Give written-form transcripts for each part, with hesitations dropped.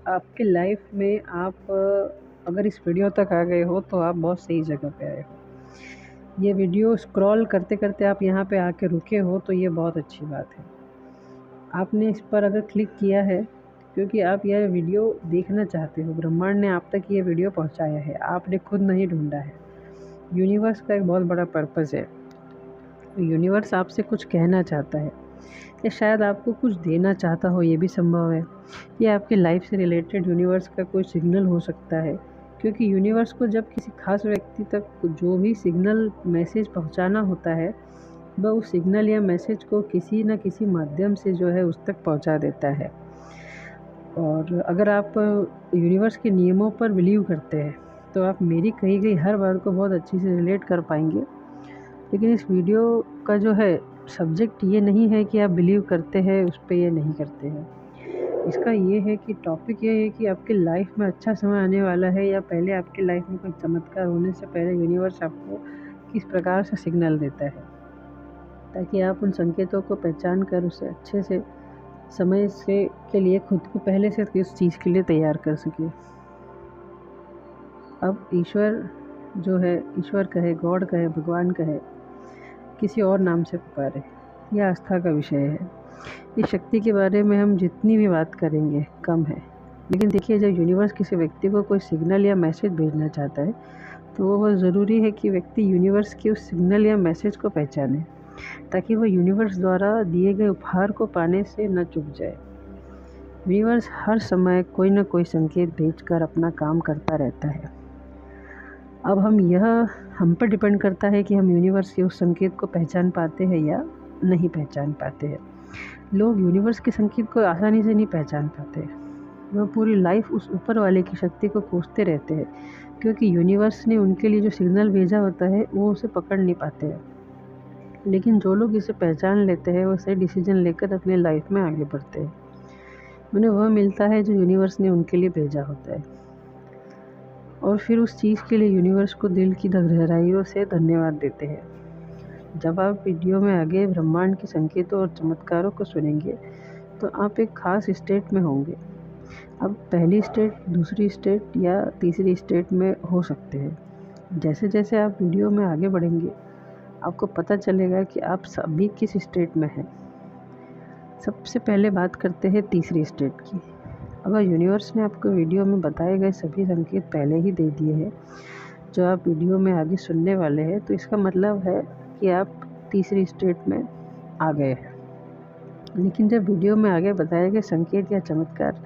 आपके लाइफ में आप अगर इस वीडियो तक आ गए हो तो आप बहुत सही जगह पे आए हो। ये वीडियो स्क्रॉल करते करते आप यहाँ पे आके रुके हो तो ये बहुत अच्छी बात है। आपने इस पर अगर क्लिक किया है क्योंकि आप यह वीडियो देखना चाहते हो। ब्रह्मांड ने आप तक ये वीडियो पहुँचाया है, आपने खुद नहीं ढूंढा है। यूनिवर्स का एक बहुत बड़ा पर्पज़ है। यूनिवर्स आपसे कुछ कहना चाहता है या शायद आपको कुछ देना चाहता हो, ये भी संभव है। ये आपके लाइफ से रिलेटेड यूनिवर्स का कोई सिग्नल हो सकता है, क्योंकि यूनिवर्स को जब किसी खास व्यक्ति तक जो भी सिग्नल मैसेज पहुंचाना होता है, वह उस सिग्नल या मैसेज को किसी न किसी माध्यम से जो है उस तक पहुंचा देता है। और अगर आप यूनिवर्स के नियमों पर बिलीव करते हैं तो आप मेरी कही गई हर बात को बहुत अच्छी से रिलेट कर पाएंगे। लेकिन इस वीडियो का जो है सब्जेक्ट ये नहीं है कि आप बिलीव करते हैं उस पर ये नहीं करते हैं। इसका ये है कि टॉपिक ये है कि आपके लाइफ में अच्छा समय आने वाला है या पहले आपके लाइफ में कोई चमत्कार होने से पहले यूनिवर्स आपको किस प्रकार से सिग्नल देता है, ताकि आप उन संकेतों को पहचान कर उसे अच्छे से समय से के लिए खुद को पहले से उस चीज़ के लिए तैयार कर सकें। अब ईश्वर जो है, ईश्वर कहे, गॉड कहे, भगवान कहे, किसी और नाम से पुकारे, यह आस्था का विषय है। इस शक्ति के बारे में हम जितनी भी बात करेंगे कम है। लेकिन देखिए, जब यूनिवर्स किसी व्यक्ति को कोई सिग्नल या मैसेज भेजना चाहता है तो वो ज़रूरी है कि व्यक्ति यूनिवर्स के उस सिग्नल या मैसेज को पहचाने, ताकि वह यूनिवर्स द्वारा दिए गए उपहार को पाने से न चूक जाए। यूनिवर्स हर समय कोई न कोई संकेत भेजकर अपना काम करता रहता है। अब हम पर डिपेंड करता है कि हम यूनिवर्स के उस संकेत को पहचान पाते हैं या नहीं पहचान पाते हैं। लोग यूनिवर्स के संकेत को आसानी से नहीं पहचान पाते। वह पूरी लाइफ उस ऊपर वाले की शक्ति को खोजते रहते हैं, क्योंकि यूनिवर्स ने उनके लिए जो सिग्नल भेजा होता है वो उसे पकड़ नहीं पाते हैं। लेकिन जो लोग इसे पहचान लेते हैं वो सही डिसीजन लेकर अपने लाइफ में आगे बढ़ते हैं। उन्हें वह मिलता है जो यूनिवर्स ने उनके लिए भेजा होता है, और फिर उस चीज़ के लिए यूनिवर्स को दिल की गहराइयों से धन्यवाद देते हैं। जब आप वीडियो में आगे ब्रह्मांड के संकेतों और चमत्कारों को सुनेंगे तो आप एक खास स्टेट में होंगे। अब पहली स्टेट, दूसरी स्टेट या तीसरी स्टेट में हो सकते हैं। जैसे जैसे आप वीडियो में आगे बढ़ेंगे आपको पता चलेगा कि आप सभी किस स्टेट में हैं। सबसे पहले बात करते हैं तीसरी स्टेट की। अगर यूनिवर्स ने आपको वीडियो में बताए गए सभी संकेत पहले ही दे दिए हैं जो आप वीडियो में आगे सुनने वाले हैं, तो इसका मतलब है कि आप तीसरी स्टेट में आ गए हैं। लेकिन जब वीडियो में आगे बताए गए संकेत या चमत्कार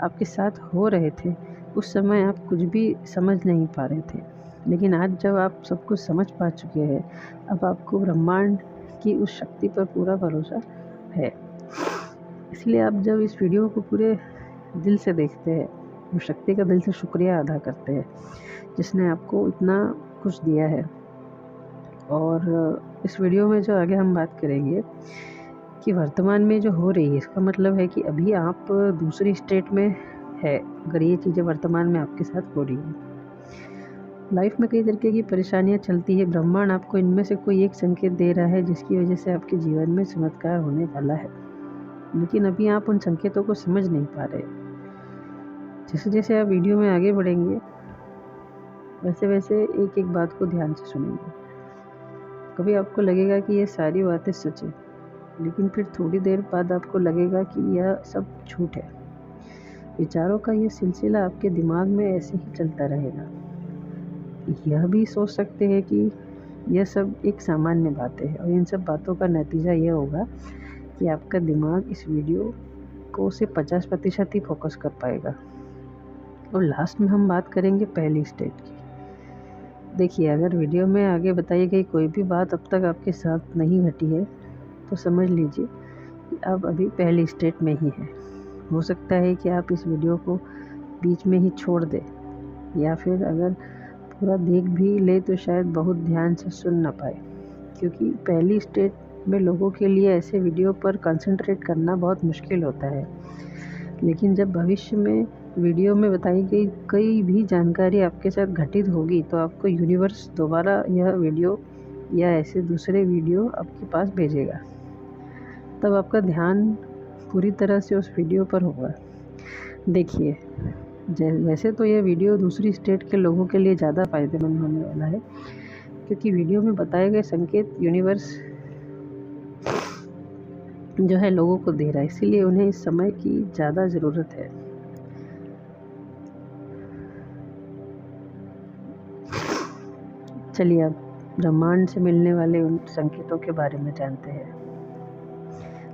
आपके साथ हो रहे थे, उस समय आप कुछ भी समझ नहीं पा रहे थे। लेकिन आज जब आप सब कुछ समझ पा चुके हैं, अब आपको ब्रह्मांड की उस शक्ति पर पूरा भरोसा है। इसलिए आप जब इस वीडियो को पूरे दिल से देखते हैं, उस शक्ति का दिल से शुक्रिया अदा करते हैं जिसने आपको इतना कुछ दिया है। और इस वीडियो में जो आगे हम बात करेंगे कि वर्तमान में जो हो रही है, इसका मतलब है कि अभी आप दूसरी स्टेट में है अगर ये चीज़ें वर्तमान में आपके साथ हो रही हैं। लाइफ में कई तरीके की परेशानियां चलती है। ब्रह्मांड आपको इनमें से कोई एक संकेत दे रहा है जिसकी वजह से आपके जीवन में चमत्कार होने वाला है, लेकिन अभी आप उन संकेतों को समझ नहीं पा रहे। जैसे जैसे आप वीडियो में आगे बढ़ेंगे वैसे वैसे एक एक बात को ध्यान से सुनेंगे। कभी आपको लगेगा कि ये सारी बातें सच है, लेकिन फिर थोड़ी देर बाद आपको लगेगा कि यह सब झूठ है। विचारों का यह सिलसिला आपके दिमाग में ऐसे ही चलता रहेगा। यह भी सोच सकते हैं कि यह सब एक सामान्य बातें हैं, और इन सब बातों का नतीजा यह होगा कि आपका दिमाग इस वीडियो को सिर्फ 50% ही फोकस कर पाएगा। और लास्ट में हम बात करेंगे पहली स्टेट की। देखिए, अगर वीडियो में आगे बताई गई कोई भी बात अब तक आपके साथ नहीं घटी है तो समझ लीजिए कि आप अभी पहली स्टेट में ही हैं। हो सकता है कि आप इस वीडियो को बीच में ही छोड़ दें, या फिर अगर पूरा देख भी ले तो शायद बहुत ध्यान से सुन ना पाए, क्योंकि पहली स्टेट में लोगों के लिए ऐसे वीडियो पर कंसंट्रेट करना बहुत मुश्किल होता है। लेकिन जब भविष्य में वीडियो में बताई गई कोई भी जानकारी आपके साथ घटित होगी तो आपको यूनिवर्स दोबारा यह वीडियो या ऐसे दूसरे वीडियो आपके पास भेजेगा। तब आपका ध्यान पूरी तरह से उस वीडियो पर होगा। देखिए, वैसे तो यह वीडियो दूसरी स्टेट के लोगों के लिए ज़्यादा फ़ायदेमंद होने वाला है, क्योंकि वीडियो में बताए गए संकेत यूनिवर्स जो है लोगों को दे रहा है, इसीलिए उन्हें इस समय की ज़्यादा ज़रूरत है। चलिए अब ब्रह्मांड से मिलने वाले उन संकेतों के बारे में जानते हैं।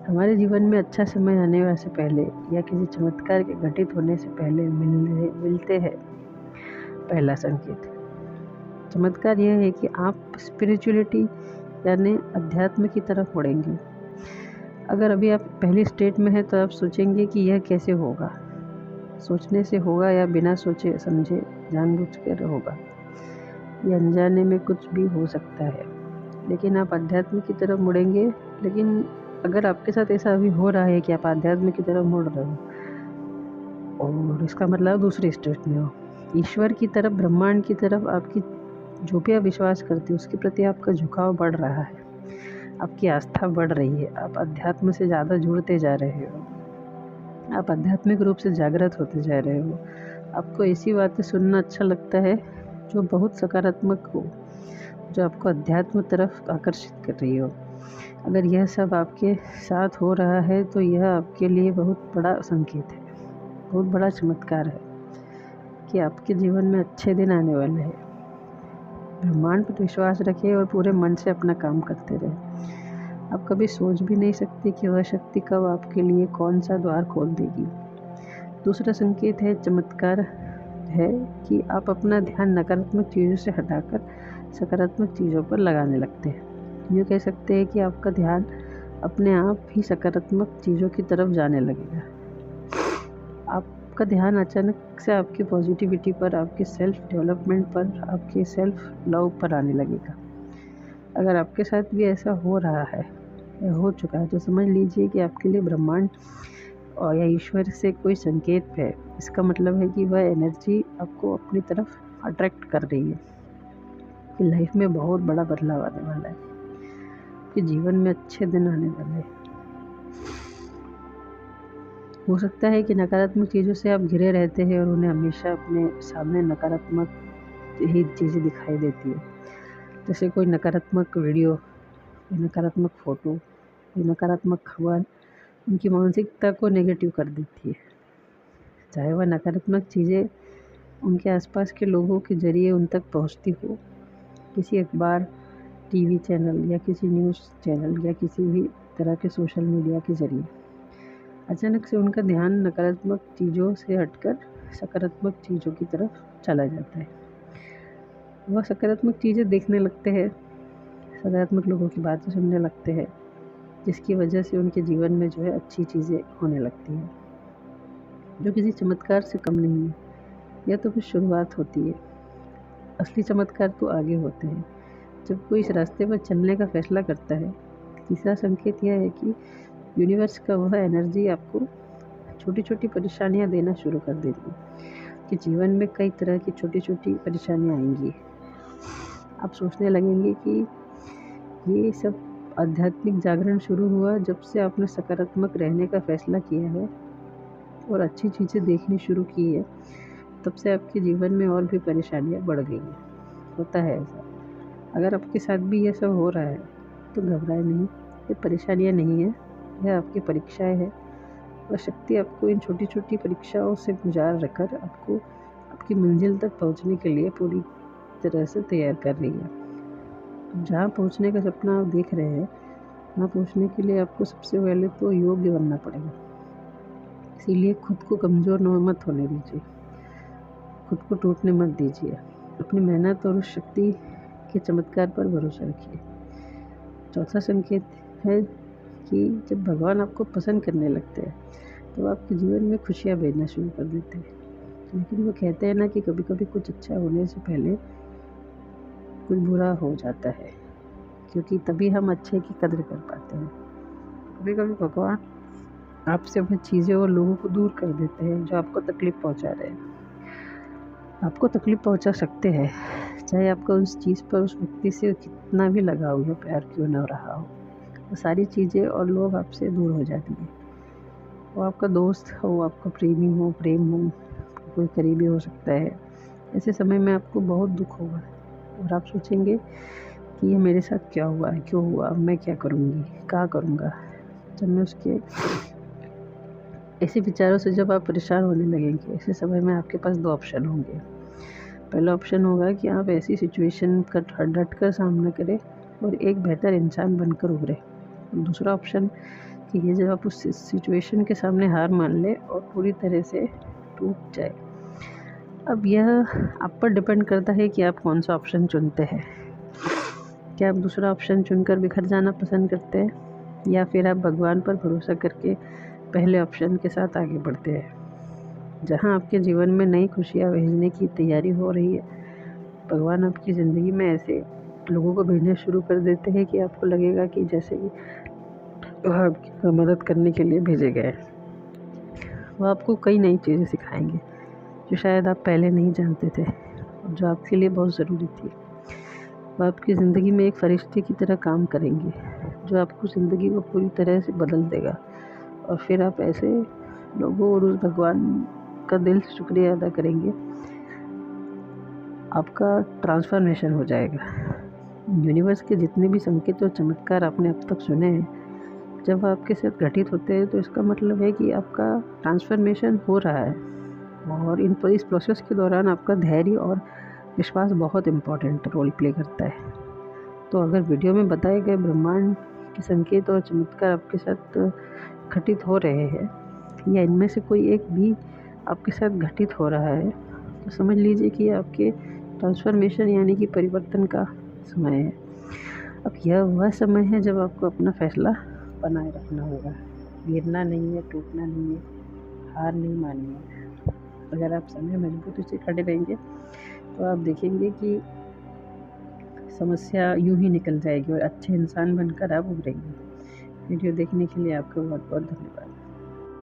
हमारे जीवन में अच्छा समय आने से पहले या किसी चमत्कार के घटित होने से पहले मिलते हैं पहला संकेत। चमत्कार यह है कि आप स्पिरिचुअलिटी यानी अध्यात्म की तरफ मुड़ेंगे। अगर अभी आप पहली स्टेट में हैं तो आप सोचेंगे कि यह कैसे होगा, सोचने से होगा या बिना सोचे समझे जानबूझकर होगा, या अनजाने में कुछ भी हो सकता है, लेकिन आप अध्यात्म की तरफ मुड़ेंगे। लेकिन अगर आपके साथ ऐसा अभी हो रहा है कि आप आध्यात्म की तरफ मुड़ रहे हो, और इसका मतलब दूसरी स्टेट में हो, ईश्वर की तरफ, ब्रह्मांड की तरफ, आपकी जो भी आप विश्वास करते हो उसके प्रति आपका झुकाव बढ़ रहा है, आपकी आस्था बढ़ रही है, आप अध्यात्म से ज़्यादा जुड़ते जा रहे हो, आप आध्यात्मिक रूप से जागृत होते जा रहे हो, आपको ऐसी बातें सुनना अच्छा लगता है जो बहुत सकारात्मक हो, जो आपको अध्यात्म तरफ आकर्षित कर रही हो। अगर यह सब आपके साथ हो रहा है तो यह आपके लिए बहुत बड़ा संकेत है, बहुत बड़ा चमत्कार है कि आपके जीवन में अच्छे दिन आने वाले हैं। ब्रह्मांड पर विश्वास रखें और पूरे मन से अपना काम करते रहें। आप कभी सोच भी नहीं सकते कि वह शक्ति कब आपके लिए कौन सा द्वार खोल देगी। दूसरा संकेत है, चमत्कार है कि आप अपना ध्यान नकारात्मक चीज़ों से हटाकर सकारात्मक चीज़ों पर लगाने लगते हैं। यूँ कह सकते हैं कि आपका ध्यान अपने आप ही सकारात्मक चीज़ों की तरफ जाने लगेगा। आपका ध्यान अचानक से आपकी पॉजिटिविटी पर, आपके सेल्फ डेवलपमेंट पर, आपके सेल्फ लव पर आने लगेगा। अगर आपके साथ भी ऐसा हो रहा है या हो चुका है तो समझ लीजिए कि आपके लिए ब्रह्मांड और या ईश्वर से कोई संकेत है। इसका मतलब है कि वह एनर्जी आपको अपनी तरफ अट्रैक्ट कर रही है कि लाइफ में बहुत बड़ा बदलाव आने वाला है, कि जीवन में अच्छे दिन आने वाले हैं। हो सकता है कि नकारात्मक चीज़ों से आप घिरे रहते हैं और उन्हें हमेशा अपने सामने नकारात्मक ही चीज़ें दिखाई देती है, जैसे कोई नकारात्मक वीडियो, कोई नकारात्मक फ़ोटो, कोई नकारात्मक खबर उनकी मानसिकता को नेगेटिव कर देती है। चाहे वह नकारात्मक चीज़ें उनके आसपास के लोगों के ज़रिए उन तक पहुंचती हो, किसी अखबार, टीवी चैनल या किसी न्यूज़ चैनल या किसी भी तरह के सोशल मीडिया के ज़रिए। अचानक से उनका ध्यान नकारात्मक चीज़ों से हटकर सकारात्मक चीज़ों की तरफ चला जाता है। वह सकारात्मक चीज़ें देखने लगते हैं, सकारात्मक लोगों की बातें सुनने लगते हैं, जिसकी वजह से उनके जीवन में जो है अच्छी चीज़ें होने लगती हैं, जो किसी चमत्कार से कम नहीं है। यह तो कुछ शुरुआत होती है, असली चमत्कार तो आगे होते हैं जब कोई इस रास्ते पर चलने का फैसला करता है। तीसरा संकेत यह है कि यूनिवर्स का वह एनर्जी आपको छोटी छोटी परेशानियां देना शुरू कर देगी, कि जीवन में कई तरह की छोटी छोटी परेशानियां आएंगी। आप सोचने लगेंगे कि ये सब आध्यात्मिक जागरण शुरू हुआ जब से आपने सकारात्मक रहने का फैसला किया है और अच्छी चीज़ें देखनी शुरू की है, तब से आपके जीवन में और भी परेशानियां बढ़ गई हैं। होता है ऐसा। अगर आपके साथ भी ये सब हो रहा है तो घबराए नहीं, ये परेशानियां नहीं है, यह आपकी परीक्षाएं है। वह शक्ति आपको इन छोटी छोटी परीक्षाओं से गुजार रखकर आपको आपकी मंजिल तक पहुंचने के लिए पूरी तरह से तैयार कर रही है। जहाँ पहुंचने का सपना आप देख रहे हैं, वहाँ पहुंचने के लिए आपको सबसे पहले तो योग्य बनना पड़ेगा। इसीलिए खुद को कमज़ोर मत होने दीजिए, खुद को टूटने मत दीजिए। अपनी मेहनत और उस शक्ति के चमत्कार पर भरोसा रखिए। चौथा संकेत है कि जब भगवान आपको पसंद करने लगते हैं तो आपके जीवन में खुशियाँ भेजना शुरू कर देते हैं। लेकिन वो कहते हैं ना कि कभी कभी कुछ अच्छा होने से पहले कुछ बुरा हो जाता है, क्योंकि तभी हम अच्छे की कदर कर पाते हैं। कभी कभी भगवान आपसे वह चीज़ें और लोगों को दूर कर देते हैं जो आपको तकलीफ़ पहुंचा रहे हैं। आपको तकलीफ़ पहुंचा सकते हैं, चाहे आपका उस चीज़ पर, उस व्यक्ति से कितना भी लगाव हो, प्यार क्यों ना रहा हो, वो सारी चीज़ें और लोग आपसे दूर हो जाती हैं। वो आपका दोस्त हो, आपका प्रेमी हो, प्रेम हो, कोई करीबी हो सकता है। ऐसे समय में आपको बहुत दुख होगा और आप सोचेंगे कि ये मेरे साथ क्या हुआ है, क्यों हुआ, मैं क्या करूँगी, क्या करूँगा। जब मैं उसके ऐसे विचारों से जब आप परेशान होने लगेंगे, ऐसे समय में आपके पास 2 ऑप्शन होंगे। पहला ऑप्शन होगा कि आप ऐसी सिचुएशन का डट कर सामना करें और एक बेहतर इंसान बनकर उभरें। दूसरा ऑप्शन कि ये जब आप उस सिचुएशन के सामने हार मान लें और पूरी तरह से टूट जाए। अब यह आप पर डिपेंड करता है कि आप कौन सा ऑप्शन चुनते हैं। क्या आप दूसरा ऑप्शन चुनकर बिखर जाना पसंद करते हैं या फिर आप भगवान पर भरोसा करके पहले ऑप्शन के साथ आगे बढ़ते हैं। जहां आपके जीवन में नई खुशियां भेजने की तैयारी हो रही है, भगवान आपकी ज़िंदगी में ऐसे लोगों को भेजना शुरू कर देते हैं कि आपको लगेगा कि जैसे कि वह आपकी मदद करने के लिए भेजे गए। वह आपको कई नई चीज़ें सिखाएंगे जो शायद आप पहले नहीं जानते थे और जो आपके लिए बहुत ज़रूरी थी। वह आपकी ज़िंदगी में एक फरिश्ते की तरह काम करेंगे जो आपको ज़िंदगी को पूरी तरह से बदल देगा। और फिर आप ऐसे लोगों और उस भगवान का दिल से शुक्रिया अदा करेंगे, आपका ट्रांसफॉर्मेशन हो जाएगा। यूनिवर्स के जितने भी संकेत और चमत्कार आपने अब तक सुने हैं, जब आपके साथ घटित होते हैं तो इसका मतलब है कि आपका ट्रांसफॉर्मेशन हो रहा है। और इस प्रोसेस के दौरान आपका धैर्य और विश्वास बहुत इम्पोर्टेंट रोल प्ले करता है। तो अगर वीडियो में बताए गए ब्रह्मांड के संकेत और चमत्कार आपके साथ घटित हो रहे हैं या इनमें से कोई एक भी आपके साथ घटित हो रहा है, तो समझ लीजिए कि आपके ट्रांसफॉर्मेशन यानी कि परिवर्तन का समय है। अब यह वह समय है जब आपको अपना फैसला बनाए रखना होगा। गिरना नहीं है, टूटना नहीं है, हार नहीं माननी है। अगर आप समय मजबूती से खड़े रहेंगे तो आप देखेंगे कि समस्या यूं ही निकल जाएगी और अच्छे इंसान बनकर आप उभरेंगे। वीडियो देखने के लिए आपका बहुत बहुत धन्यवाद।